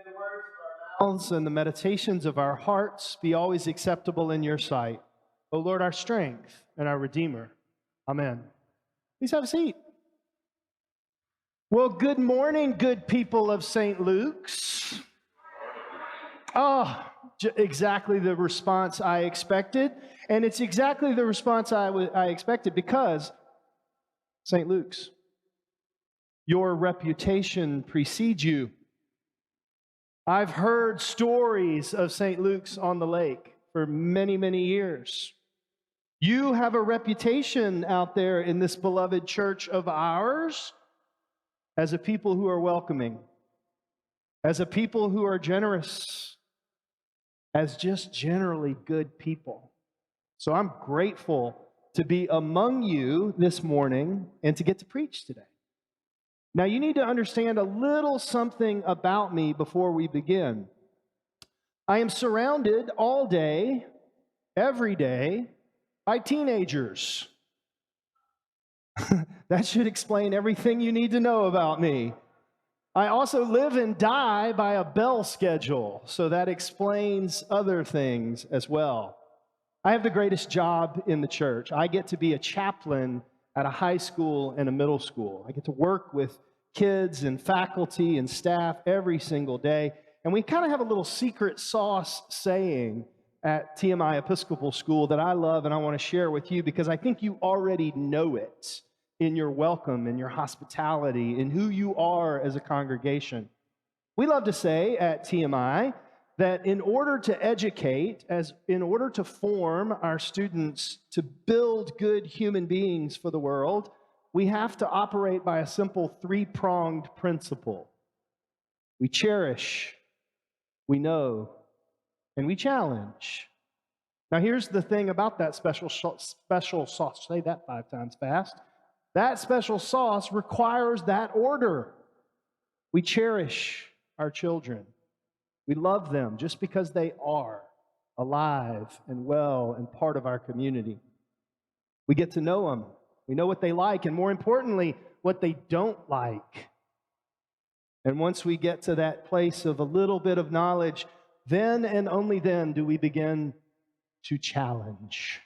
the words of our mouths and the meditations of our hearts be always acceptable in your sight. O Lord, our strength and our Redeemer. Amen. Please have a seat. Well, good morning, good people of St. Luke's. Oh, exactly the response I expected. And it's exactly the response I expected because St. Luke's, your reputation precedes you. I've heard stories of St. Luke's on the Lake for many, many years. You have a reputation out there in this beloved church of ours as a people who are welcoming, as a people who are generous, as just generally good people. So I'm grateful to be among you this morning and to get to preach today. Now, you need to understand a little something about me before we begin. I am surrounded all day, every day, by teenagers. That should explain everything you need to know about me. I also live and die by a bell schedule, so that explains other things as well. I have the greatest job in the church. I get to be a chaplain at a high school and a middle school. I get to work with kids and faculty and staff every single day. And we kind of have a little secret sauce saying at TMI Episcopal School that I love and I want to share with you because I think you already know it in your welcome, in your hospitality, in who you are as a congregation. We love to say at TMI that in order to educate, in order to form our students to build good human beings for the world, we have to operate by a simple three-pronged principle. We cherish, we know, and we challenge. Now here's the thing about that special sauce. Say that 5 times fast. That special sauce requires that order. We cherish our children. We love them just because they are alive and well and part of our community. We get to know them. We know what they like, and more importantly, what they don't like. And once we get to that place of a little bit of knowledge, then and only then do we begin to challenge.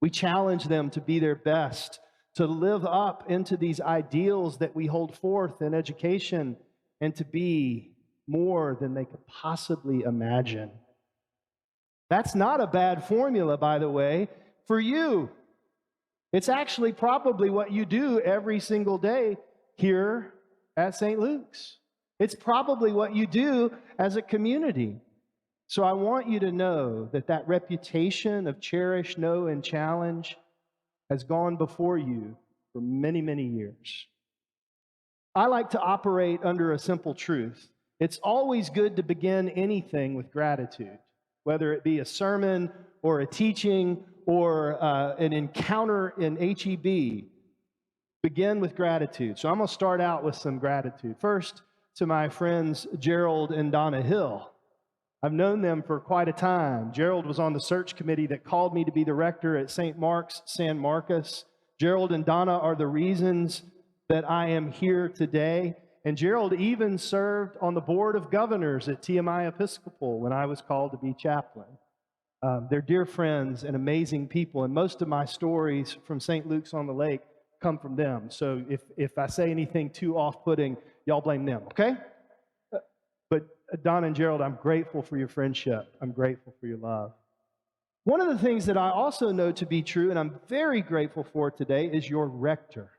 We challenge them to be their best, to live up into these ideals that we hold forth in education, and to be more than they could possibly imagine. That's not a bad formula, by the way, for you. It's actually probably what you do every single day here at St. Luke's. It's probably what you do as a community. So I want you to know that that reputation of cherish, know, and challenge has gone before you for many, many years. I like to operate under a simple truth. It's always good to begin anything with gratitude, whether it be a sermon or a teaching or an encounter in HEB. Begin with gratitude. So I'm going to start out with some gratitude. First, to my friends Gerald and Donna Hill. I've known them for quite a time. Gerald was on the search committee that called me to be the rector at St. Mark's, San Marcos. Gerald and Donna are the reasons that I am here today. And Gerald even served on the board of governors at TMI Episcopal when I was called to be chaplain. They're dear friends and amazing people, and most of my stories from St. Luke's on the Lake come from them. So if I say anything too off-putting, y'all blame them, okay? But Don and Gerald, I'm grateful for your friendship. I'm grateful for your love. One of the things that I also know to be true, and I'm very grateful for today, is your rector.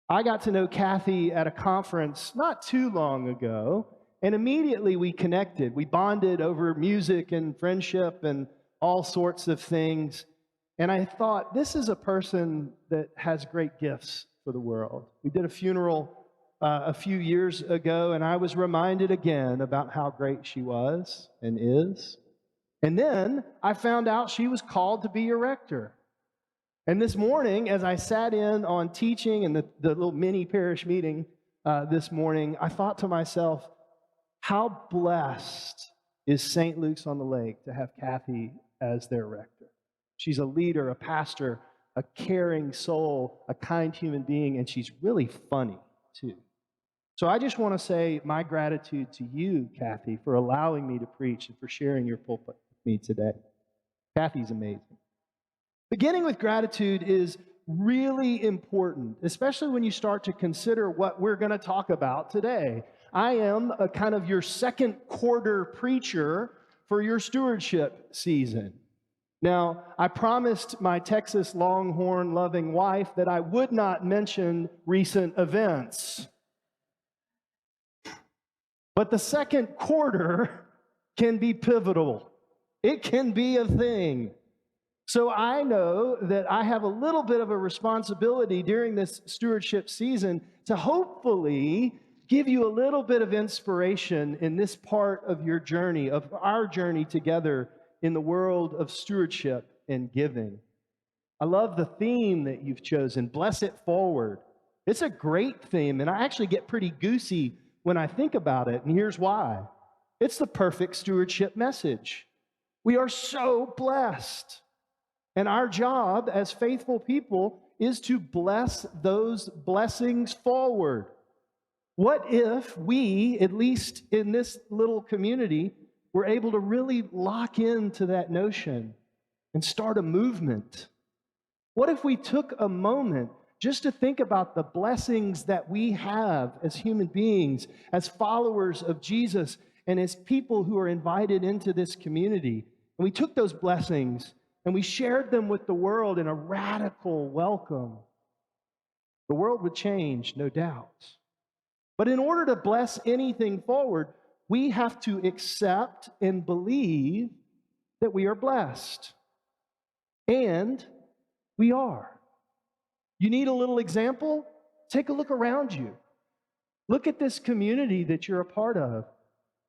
I got to know Kathy at a conference not too long ago, and immediately we connected. We bonded over music and friendship and all sorts of things. And I thought, this is a person that has great gifts for the world. We did a funeral a few years ago, and I was reminded again about how great she was and is. And then I found out she was called to be your rector. And this morning, as I sat in on teaching and the little mini parish meeting this morning, I thought to myself, how blessed is St. Luke's on the Lake to have Kathy as their rector. She's a leader, a pastor, a caring soul, a kind human being, and she's really funny, too. So I just want to say my gratitude to you, Kathy, for allowing me to preach and for sharing your pulpit with me today. Kathy's amazing. Beginning with gratitude is really important, especially when you start to consider what we're going to talk about today. I am a kind of your second quarter preacher for your stewardship season. Now, I promised my Texas Longhorn loving wife that I would not mention recent events. But the second quarter can be pivotal. It can be a thing. So I know that I have a little bit of a responsibility during this stewardship season to hopefully give you a little bit of inspiration in this part of your journey, of our journey together in the world of stewardship and giving. I love the theme that you've chosen, Bless It Forward. It's a great theme, and I actually get pretty goosey when I think about it, and here's why. It's the perfect stewardship message. We are so blessed. And our job as faithful people is to bless those blessings forward. What if we, at least in this little community, were able to really lock into that notion and start a movement? What if we took a moment just to think about the blessings that we have as human beings, as followers of Jesus, and as people who are invited into this community? And we took those blessings and we shared them with the world in a radical welcome. The world would change, no doubt. But in order to bless anything forward, we have to accept and believe that we are blessed. And we are. You need a little example? Take a look around you. Look at this community that you're a part of.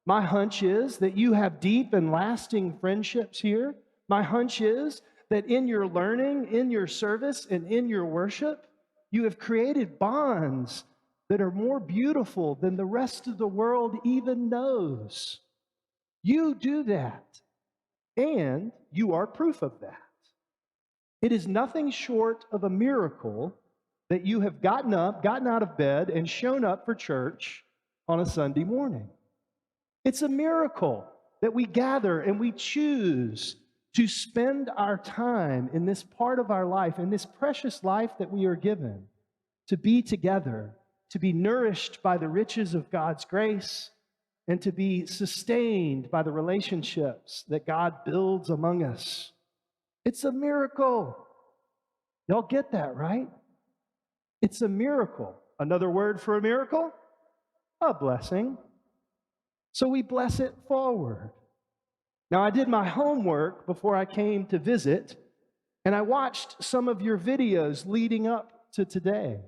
My hunch is that you have deep and lasting friendships here. My hunch is that in your learning, in your service, and in your worship, you have created bonds that are more beautiful than the rest of the world even knows. You do that, and you are proof of that. It is nothing short of a miracle that you have gotten out of bed, and shown up for church on a Sunday morning. It's a miracle that we gather and we choose to spend our time in this part of our life, in this precious life that we are given, to be together, to be nourished by the riches of God's grace, and to be sustained by the relationships that God builds among us. It's a miracle. Y'all get that, right? It's a miracle. Another word for a miracle? A blessing. So we bless it forward. Now, I did my homework before I came to visit, and I watched some of your videos leading up to today.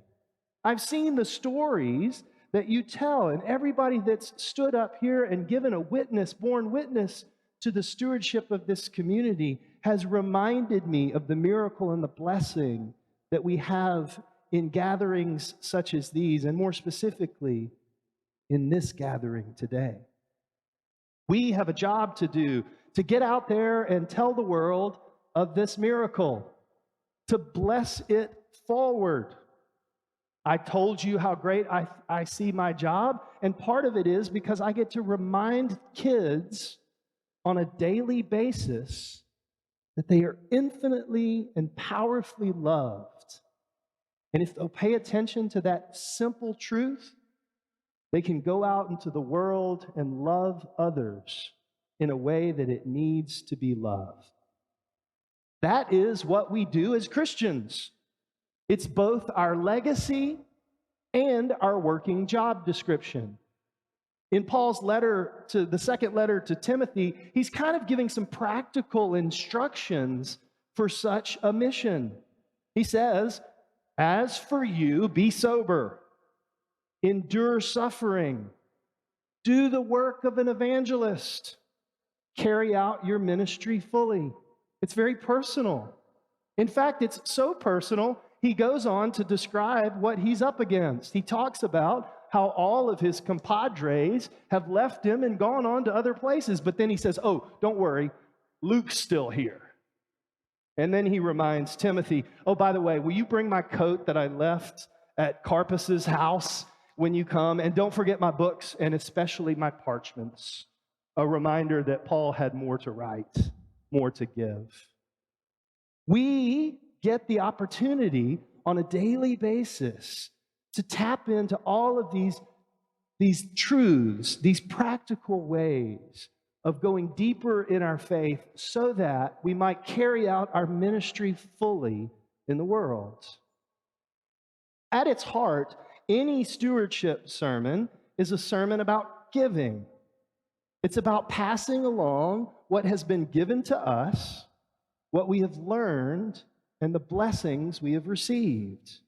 I've seen the stories that you tell, and everybody that's stood up here and given a witness, borne witness to the stewardship of this community, has reminded me of the miracle and the blessing that we have in gatherings such as these, and more specifically, in this gathering today. We have a job to do, to get out there and tell the world of this miracle, to bless it forward. I told you how great I see my job, and part of it is because I get to remind kids on a daily basis that they are infinitely and powerfully loved. And if they'll pay attention to that simple truth, they can go out into the world and love others in a way that it needs to be loved. That is what we do as Christians. It's both our legacy and our working job description. In Paul's letter to the second letter to Timothy, he's kind of giving some practical instructions for such a mission. He says, "As for you, be sober, endure suffering, do the work of an evangelist, carry out your ministry fully." It's very personal. In fact, it's so personal, he goes on to describe what he's up against. He talks about how all of his compadres have left him and gone on to other places. But then he says, "Oh, don't worry, Luke's still here." And then he reminds Timothy, "Oh, by the way, will you bring my coat that I left at Carpus's house? when you come. And don't forget my books, and especially my parchments. A reminder that Paul had more to write, more to give. We get the opportunity on a daily basis to tap into all of these truths, these practical ways of going deeper in our faith so that we might carry out our ministry fully in the world. At its heart, any stewardship sermon is a sermon about giving. It's about passing along what has been given to us, what we have learned, and the blessings we have received.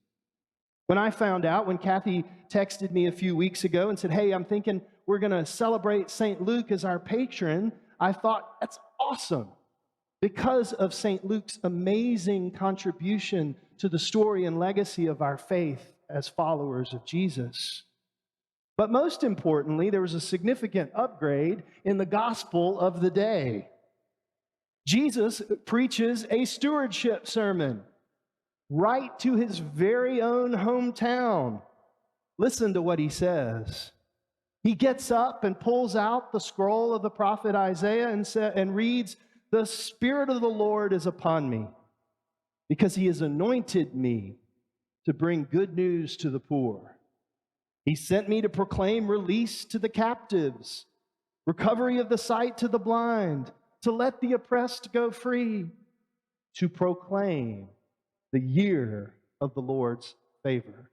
When I found out, when Kathy texted me a few weeks ago and said, hey, I'm thinking we're going to celebrate St. Luke as our patron, I thought, that's awesome, because of St. Luke's amazing contribution to the story and legacy of our faith as followers of Jesus. But most importantly, there was a significant upgrade in the gospel of the day. Jesus preaches a stewardship sermon right to his very own hometown. Listen to what he says. He gets up and pulls out the scroll of the prophet Isaiah and reads, "The Spirit of the Lord is upon me, because he has anointed me to bring good news to the poor. He sent me to proclaim release to the captives, recovery of the sight to the blind, to let the oppressed go free, to proclaim the year of the Lord's favor."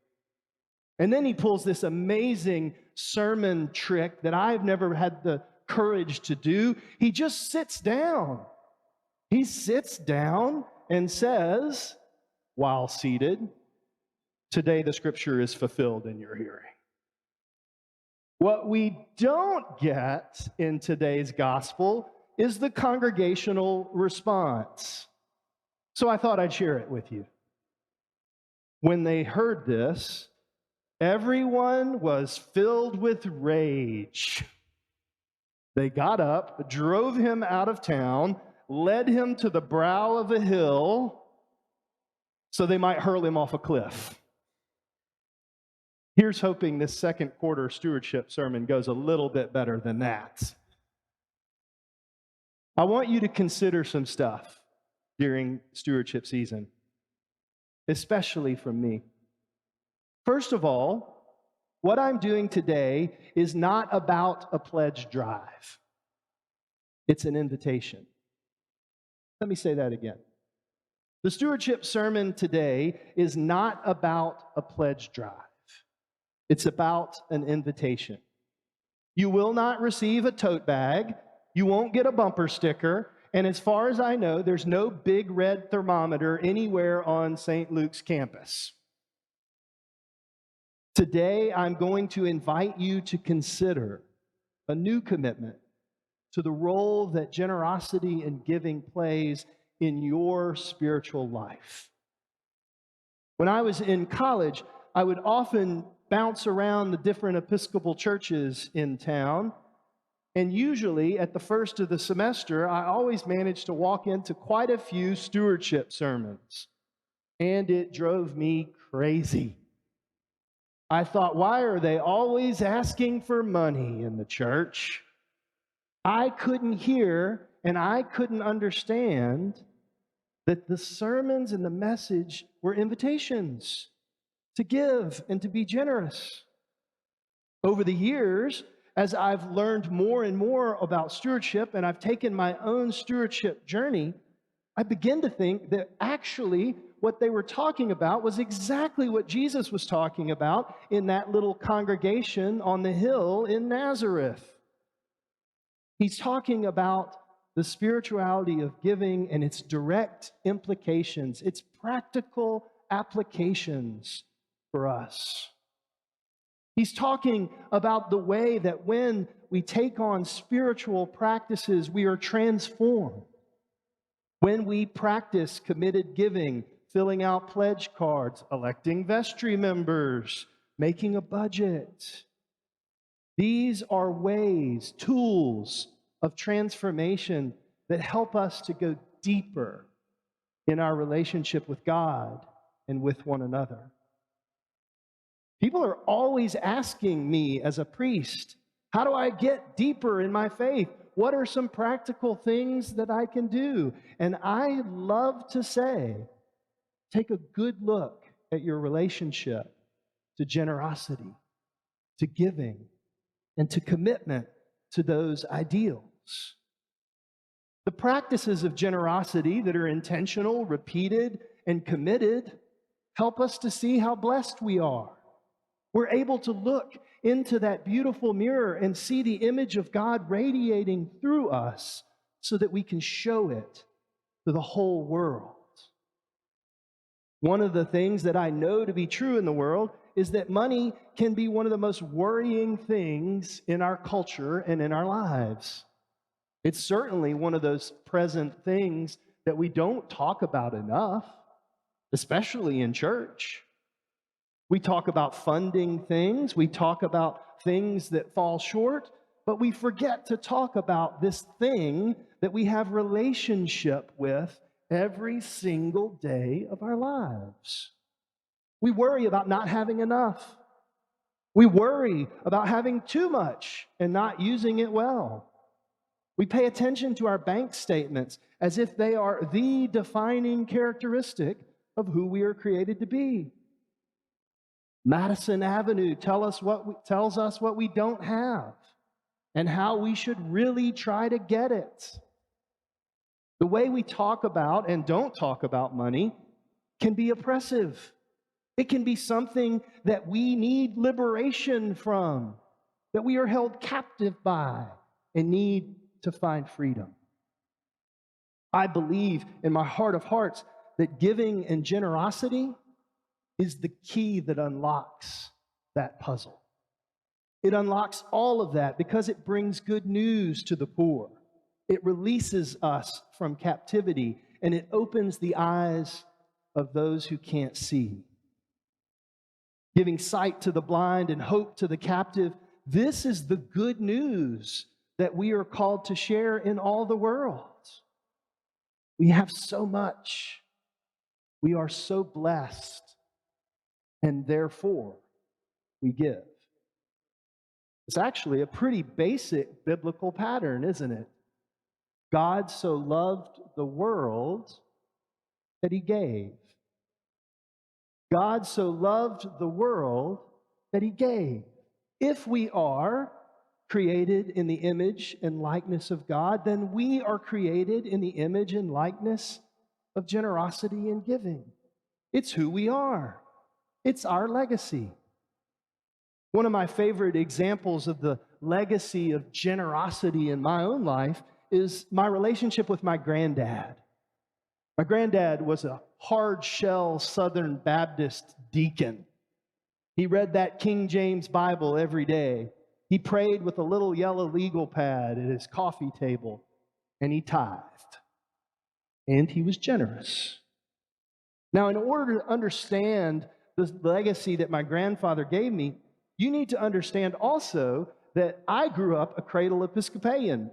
And then he pulls this amazing sermon trick that I've never had the courage to do. He just sits down. He sits down and says, while seated, "Today the scripture is fulfilled in your hearing." What we don't get in today's gospel is the congregational response. So I thought I'd share it with you. When they heard this, everyone was filled with rage. They got up, drove him out of town, led him to the brow of a hill so they might hurl him off a cliff. Here's hoping this second quarter stewardship sermon goes a little bit better than that. I want you to consider some stuff during stewardship season, especially from me. First of all, what I'm doing today is not about a pledge drive. It's an invitation. Let me say that again. The stewardship sermon today is not about a pledge drive. It's about an invitation. You will not receive a tote bag. You won't get a bumper sticker. And as far as I know, there's no big red thermometer anywhere on St. Luke's campus. Today, I'm going to invite you to consider a new commitment to the role that generosity and giving plays in your spiritual life. When I was in college, I would often bounce around the different Episcopal churches in town, and usually at the first of the semester, I always managed to walk into quite a few stewardship sermons, and it drove me crazy. I thought, why are they always asking for money in the church? I couldn't hear and I couldn't understand that the sermons and the message were invitations to give and to be generous. Over the years, as I've learned more and more about stewardship and I've taken my own stewardship journey, I begin to think that actually what they were talking about was exactly what Jesus was talking about in that little congregation on the hill in Nazareth. He's talking about the spirituality of giving and its direct implications, its practical applications for us. He's talking about the way that when we take on spiritual practices, we are transformed. When we practice committed giving, filling out pledge cards, electing vestry members, making a budget. These are ways, tools of transformation that help us to go deeper in our relationship with God and with one another. People are always asking me as a priest, how do I get deeper in my faith? What are some practical things that I can do? And I love to say, take a good look at your relationship to generosity, to giving, and to commitment to those ideals. The practices of generosity that are intentional, repeated, and committed help us to see how blessed we are. We're able to look into that beautiful mirror and see the image of God radiating through us so that we can show it to the whole world. One of the things that I know to be true in the world is that money can be one of the most worrying things in our culture and in our lives. It's certainly one of those present things that we don't talk about enough, especially in church. We talk about funding things, we talk about things that fall short, but we forget to talk about this thing that we have relationship with every single day of our lives. We worry about not having enough. We worry about having too much and not using it well. We pay attention to our bank statements as if they are the defining characteristic of who we are created to be. Madison Avenue tells us what we don't have and how we should really try to get it. The way we talk about and don't talk about money can be oppressive. It can be something that we need liberation from, that we are held captive by and need to find freedom. I believe in my heart of hearts that giving and generosity is the key that unlocks that puzzle. It unlocks all of that because it brings good news to the poor. It releases us from captivity, and it opens the eyes of those who can't see. Giving sight to the blind and hope to the captive, this is the good news that we are called to share in all the world. We have so much. We are so blessed. And therefore, we give. It's actually a pretty basic biblical pattern, isn't it? God so loved the world that he gave. God so loved the world that he gave. If we are created in the image and likeness of God, then we are created in the image and likeness of generosity and giving. It's who we are. It's our legacy. One of my favorite examples of the legacy of generosity in my own life is my relationship with my granddad. My granddad was a hard-shell Southern Baptist deacon. He read that King James Bible every day. He prayed with a little yellow legal pad at his coffee table, and he tithed. And he was generous. Now, in order to understand the legacy that my grandfather gave me, you need to understand also that I grew up a cradle Episcopalian,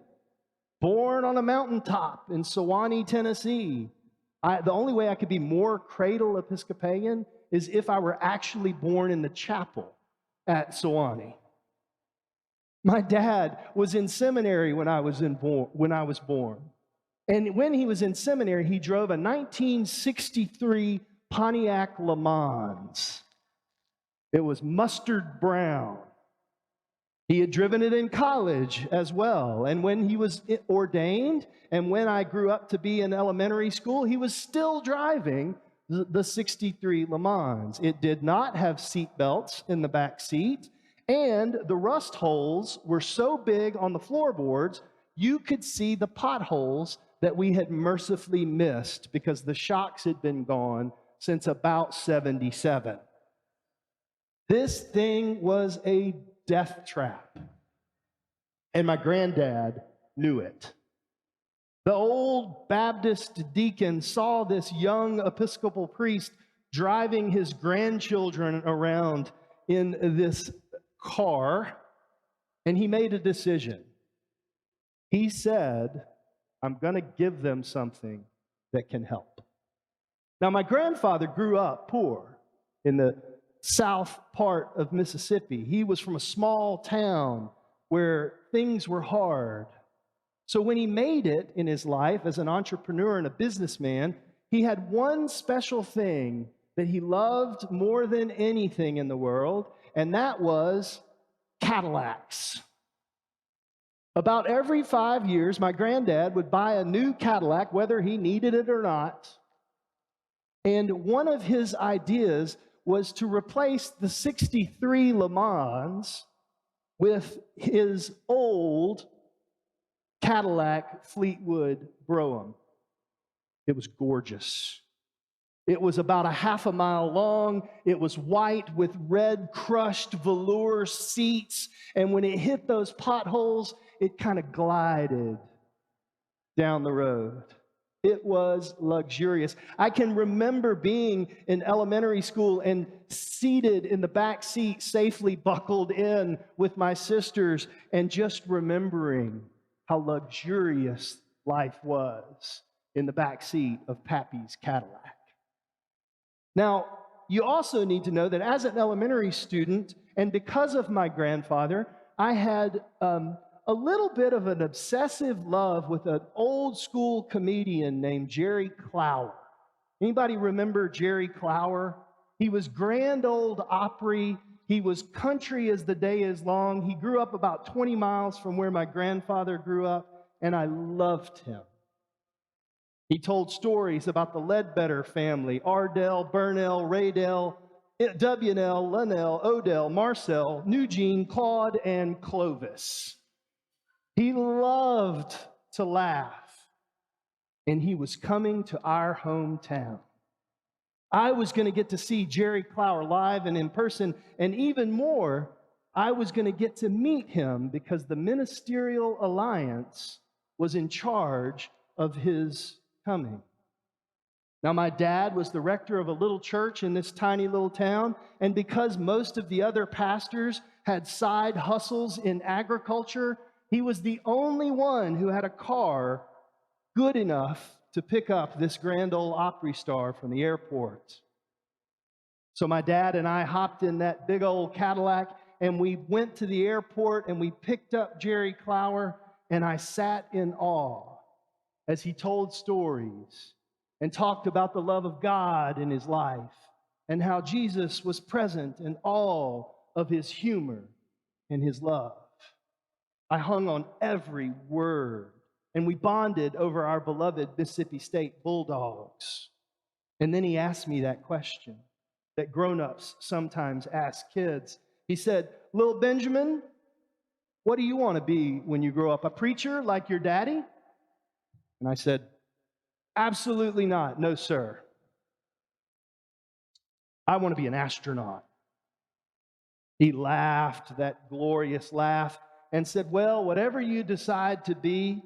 born on a mountaintop in Sewanee, Tennessee. The only way I could be more cradle Episcopalian is if I were actually born in the chapel at Sewanee. My dad was in seminary when I was born. And when he was in seminary, he drove a 1963 Pontiac Le Mans. It was mustard brown. He had driven it in college as well. And when he was ordained, and when I grew up to be in elementary school, he was still driving the 63 Le Mans. It did not have seat belts in the back seat, and the rust holes were so big on the floorboards, you could see the potholes that we had mercifully missed because the shocks had been gone since about 77. This thing was a death trap, and my granddad knew it. The old Baptist deacon saw this young Episcopal priest driving his grandchildren around in this car, and he made a decision. He said, I'm going to give them something that can help. Now, my grandfather grew up poor in the south part of Mississippi. He was from a small town where things were hard. So when he made it in his life as an entrepreneur and a businessman, he had one special thing that he loved more than anything in the world, and that was Cadillacs. About every 5 years, my granddad would buy a new Cadillac, whether he needed it or not. And one of his ideas was to replace the 63 Le Mans with his old Cadillac Fleetwood Brougham. It was gorgeous. It was about a half a mile long. It was white with red crushed velour seats. And when it hit those potholes, it kind of glided down the road. It was luxurious. I can remember being in elementary school and seated in the back seat, safely buckled in with my sisters, and just remembering how luxurious life was in the back seat of Pappy's Cadillac. Now, you also need to know that as an elementary student, and because of my grandfather, I had a little bit of an obsessive love with an old school comedian named Jerry Clower. Anybody remember Jerry Clower? He was grand old Opry. He was country as the day is long. He grew up about 20 miles from where my grandfather grew up, and I loved him. He told stories about the Ledbetter family, Ardell, Burnell, Raydell, W&L, Linnell, Odell, Marcel, Eugene, Claude, and Clovis. He loved to laugh, and he was coming to our hometown. I was going to get to see Jerry Clower live and in person, and even more, I was going to get to meet him because the Ministerial Alliance was in charge of his coming. Now, my dad was the rector of a little church in this tiny little town, and because most of the other pastors had side hustles in agriculture, he was the only one who had a car good enough to pick up this grand old Opry star from the airport. So my dad and I hopped in that big old Cadillac, and we went to the airport, and we picked up Jerry Clower, and I sat in awe as he told stories and talked about the love of God in his life and how Jesus was present in all of his humor and his love. I hung on every word, and we bonded over our beloved Mississippi State Bulldogs. And then he asked me that question that grown-ups sometimes ask kids. He said, "Little Benjamin, what do you want to be when you grow up? A preacher like your daddy?" And I said, "Absolutely not. No, sir. I want to be an astronaut." He laughed that glorious laugh and said, "Well, whatever you decide to be,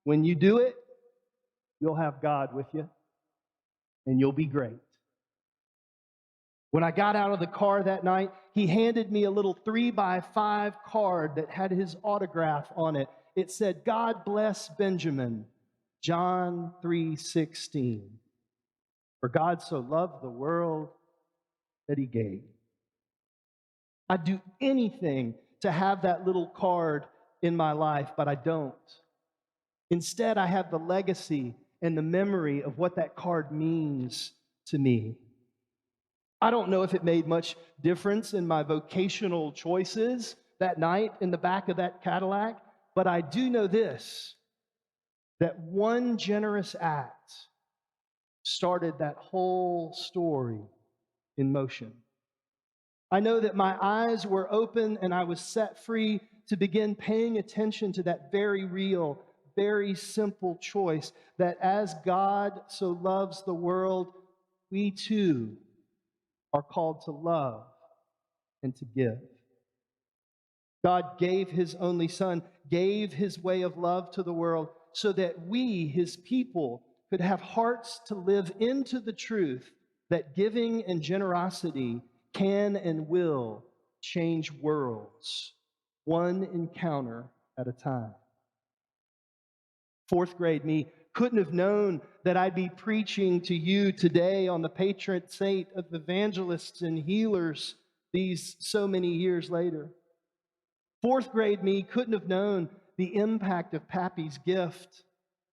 when you do it, you'll have God with you, and you'll be great." When I got out of the car that night, he handed me a little 3x5 card that had his autograph on it. It said, "God bless Benjamin, John 3:16. For God so loved the world that he gave." I'd do anything to have that little card in my life, but I don't. Instead, I have the legacy and the memory of what that card means to me. I don't know if it made much difference in my vocational choices that night in the back of that Cadillac, but I do know this, that one generous act started that whole story in motion. I know that my eyes were open and I was set free to begin paying attention to that very real, very simple choice that as God so loves the world, we too are called to love and to give. God gave his only Son, gave his way of love to the world so that we, his people, could have hearts to live into the truth that giving and generosity can and will change worlds, one encounter at a time. Fourth grade me couldn't have known that I'd be preaching to you today on the patron saint of evangelists and healers these so many years later. Fourth grade me couldn't have known the impact of Pappy's gift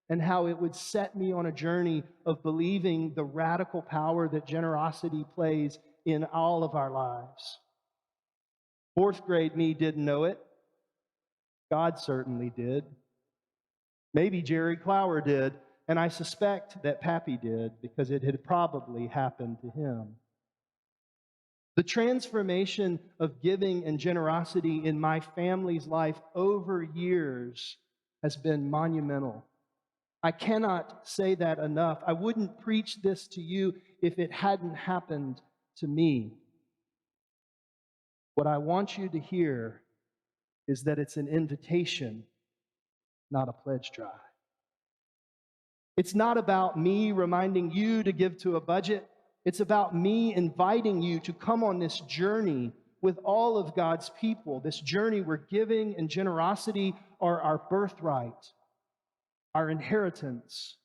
and how it would set me on a journey of believing the radical power that generosity plays in all of our lives. Fourth grade me didn't know it. God certainly did. Maybe Jerry Clower did, and I suspect that Pappy did because it had probably happened to him. The transformation of giving and generosity in my family's life over years has been monumental. I cannot say that enough. I wouldn't preach this to you if it hadn't happened to me. What I want you to hear is that it's an invitation, not a pledge drive. It's not about me reminding you to give to a budget. It's about me inviting you to come on this journey with all of God's people, this journey where giving and generosity are our birthright, our inheritance,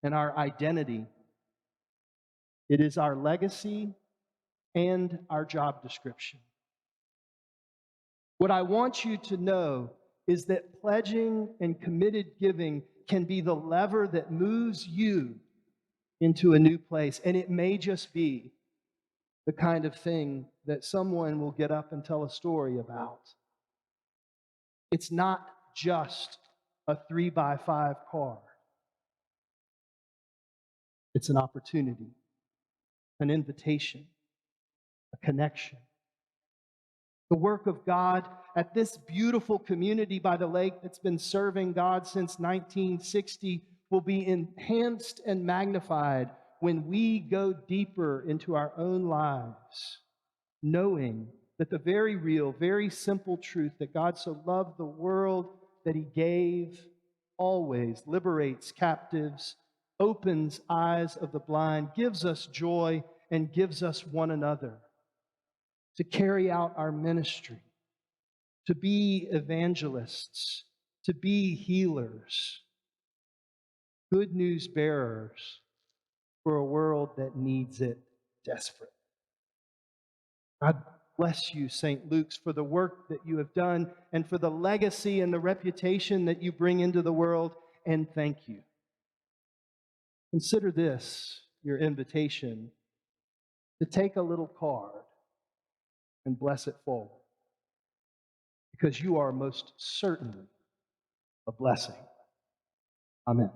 and our identity. It is our legacy and our job description. What I want you to know is that pledging and committed giving can be the lever that moves you into a new place. And it may just be the kind of thing that someone will get up and tell a story about. It's not just a 3x5 car. It's an opportunity, an invitation, a connection. The work of God at this beautiful community by the lake that's been serving God since 1960 will be enhanced and magnified when we go deeper into our own lives, knowing that the very real, very simple truth that God so loved the world that He gave always liberates captives, opens eyes of the blind, gives us joy, and gives us one another to carry out our ministry, to be evangelists, to be healers, good news bearers for a world that needs it desperately. God bless you, St. Luke's, for the work that you have done and for the legacy and the reputation that you bring into the world, and thank you. Consider this your invitation to take a little card and bless it forward, because you are most certainly a blessing. Amen.